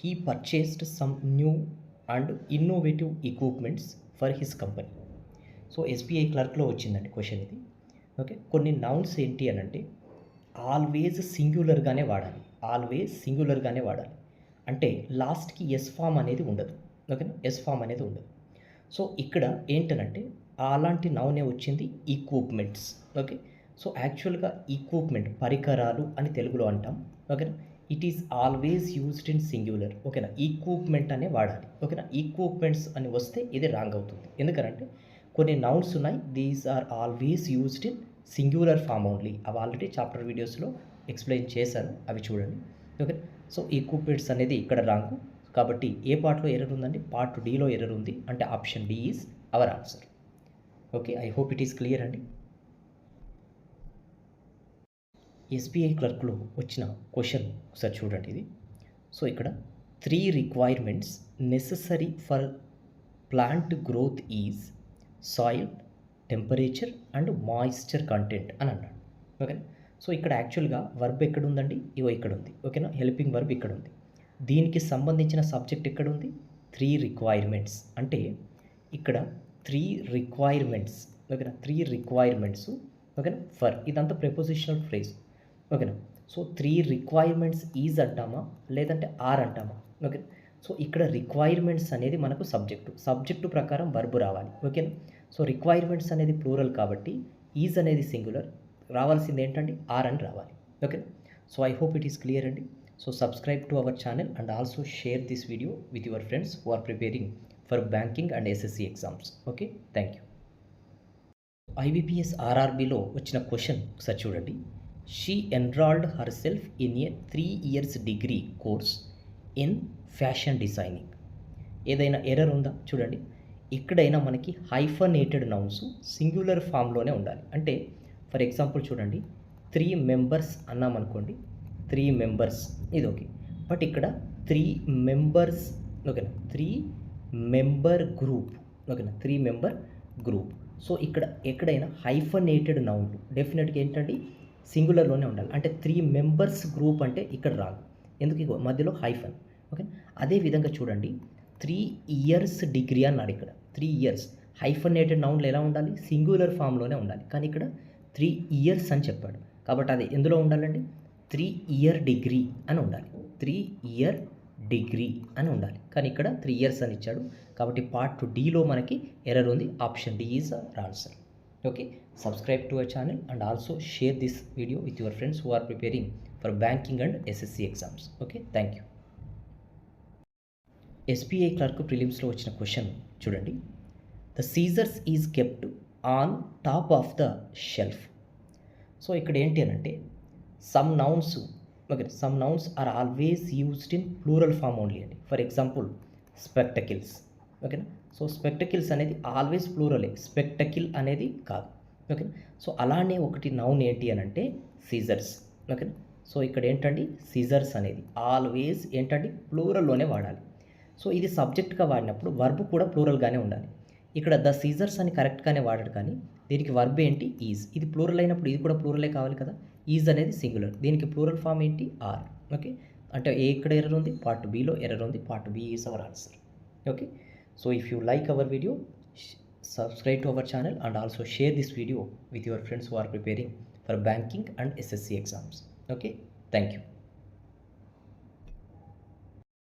he purchased some new and innovative equipments for his company. So SBI క్లర్క్లో వచ్చిందండి question ఇది. Okay, కొన్ని nouns ఏంటి అని అంటే ఆల్వేజ్ సింగులర్గానే వాడాలి. ఆల్వేజ్ సింగులర్గానే వాడాలి అంటే లాస్ట్కి ఎస్ ఫామ్ అనేది ఉండదు. ఓకేనా, ఎస్ ఫామ్ అనేది ఉండదు. సో ఇక్కడ ఏంటనంటే అలాంటి నౌనే వచ్చింది ఈక్విప్మెంట్స్. ఓకే, సో యాక్చువల్గా ఈక్విప్మెంట్ పరికరాలు అని తెలుగులో అంటాం. ఓకేనా, it is always used in singular. ఓకేనా, ఈక్విప్మెంట్ అనే వాడాలి. ఓకేనా, ఈక్విప్మెంట్స్ అని వస్తే ఇది రాంగ్ అవుతుంది. ఎందుకంటే కొన్ని నౌన్స్ ఉన్నాయి, these are always used in singular form only. అవి ఆల్రెడీ చాప్టర్ వీడియోస్లో ఎక్స్ప్లెయిన్ చేశాను, అవి చూడండి. ఓకే, సో ఈక్విప్మెంట్స్ అనేది ఇక్కడ రాంగ్. కాబట్టి ఏ పార్ట్లో ఎర్రర్ ఉందండి? పార్ట్ డీలో ఎర్రర్ ఉంది, అంటే option D is our answer. Okay, I hope it is clear అండి. ఎస్బీఐ క్లర్క్లో వచ్చిన క్వశ్చన్ ఒకసారి చూడండి ఇది. సో ఇక్కడ 3 requirements necessary for plant growth is soil, temperature and moisture content అని అన్నాడు. ఓకేనా, సో ఇక్కడ యాక్చువల్గా వర్బ్ ఎక్కడ ఉందండి? ఇవో ఇక్కడ ఉంది. ఓకేనా, హెల్పింగ్ వర్బ్ ఇక్కడ ఉంది. దీనికి సంబంధించిన సబ్జెక్ట్ ఎక్కడ ఉంది? 3 రిక్వైర్మెంట్స్. అంటే ఇక్కడ 3 రిక్వైర్మెంట్స్. ఓకేనా, 3 రిక్వైర్మెంట్స్. ఓకేనా, ఫర్ ఇదంతా ప్రిపోజిషనల్ ఫ్రేజ్. ఓకేనా, సో 3 రిక్వైర్మెంట్స్ ఈజ్ అంటామా లేదంటే ఆర్ అంటామా? ఓకే, సో ఇక్కడ రిక్వైర్మెంట్స్ అనేది మనకు సబ్జెక్టు ప్రకారం వర్బ్ రావాలి. ఓకేనా, సో రిక్వైర్మెంట్స్ అనేది ప్లూరల్ కాబట్టి ఈజ్ అనేది సింగులర్, రావాల్సింది ఏంటంటే ఆర్ అని రావాలి. Okay, so I hope it is clear అండి. So subscribe to our channel and also share this video with your friends who are preparing for banking and SSC exams. Okay, thank you. ఐబీపీఎస్ ఆర్ఆర్బీలో వచ్చిన question ఒకసారి చూడండి. She enrolled herself in a 3 years degree course in fashion designing. ఏదైనా error ఉందా చూడండి. ఇక్కడైనా మనకి హైఫనేటెడ్ నౌన్స్ సింగులర్ ఫామ్లోనే ఉండాలి. అంటే ఫర్ ఎగ్జాంపుల్ చూడండి, 3 మెంబర్స్ అన్నామనుకోండి, 3 మెంబర్స్ ఇది ఓకే. బట్ ఇక్కడ 3 మెంబర్స్. ఓకేనా, 3 మెంబర్ గ్రూప్. ఓకేనా, 3 మెంబర్ గ్రూప్. సో ఇక్కడ ఎక్కడైనా హైఫనేటెడ్ నౌన్లు డెఫినెట్గా ఏంటండి సింగులర్లోనే ఉండాలి. అంటే 3 మెంబర్స్ గ్రూప్ అంటే ఇక్కడ రాదు, ఎందుకు మధ్యలో హైఫన్. ఓకే, అదేవిధంగా చూడండి 3 ఇయర్స్ డిగ్రీ అన్నాడు. ఇక్కడ 3 ఇయర్స్ హైఫనేటెడ్ నౌన్లు ఎలా ఉండాలి? సింగులర్ ఫామ్లోనే ఉండాలి. కానీ ఇక్కడ 3 ఇయర్స్ అని చెప్పాడు కాబట్టి అది ఎందులో ఉండాలండి? 3 ఇయర్ డిగ్రీ అని ఉండాలి. 3 ఇయర్ డిగ్రీ అని ఉండాలి. కానీ ఇక్కడ 3 ఇయర్స్ అని ఇచ్చాడు కాబట్టి పార్ట్ డీలో మనకి ఎర్రర్ ఉంది. Option D is our answer. Okay, subscribe to our channel and also share this video with your friends who are preparing for banking and SSC exams. Okay, thank you. SBI clerk prelims లో వచ్చిన question చూడండి. The scissors is kept on top of the shelf. So ఇక్కడ ఏంటి అని అంటే some nouns. Okay, some nouns are always used in plural form only అండి. For example spectacles. ఓకేనా, so spectacles అనేది ఆల్వేస్ ప్లూరలే, స్పెక్టకిల్ అనేది కాదు. ఓకే, సో అలానే ఒకటి నౌన్ ఏంటి అని అంటే సీజర్స్. ఓకేనా, సో ఇక్కడ ఏంటండి సీజర్స్ అనేది ఆల్వేస్ ఏంటండి ప్లూరల్లోనే వాడాలి. సో ఇది సబ్జెక్ట్గా వాడినప్పుడు వర్బ్ కూడా ప్లూరల్గానే ఉండాలి. ఇక్కడ ద సీజర్స్ అని కరెక్ట్గానే వాడాడు కానీ దీనికి వర్బ్ ఏంటి? ఈజ్. ఇది ప్లూరల్ అయినప్పుడు ఇది కూడా ప్లూరలే కావాలి కదా. ఈజ్ అనేది సింగులర్, దీనికి ప్లూరల్ ఫామ్ ఏంటి? ఆర్. ఓకే, అంటే ఏ ఇక్కడ ఎర్రర్ ఉంది? పార్ట్ బిలో ఎర్రర్ ఉంది. Part B is our answer. Okay, so if you like our video, subscribe to our channel and also share this video with your friends who are preparing for banking and SSC exams. Okay, thank you.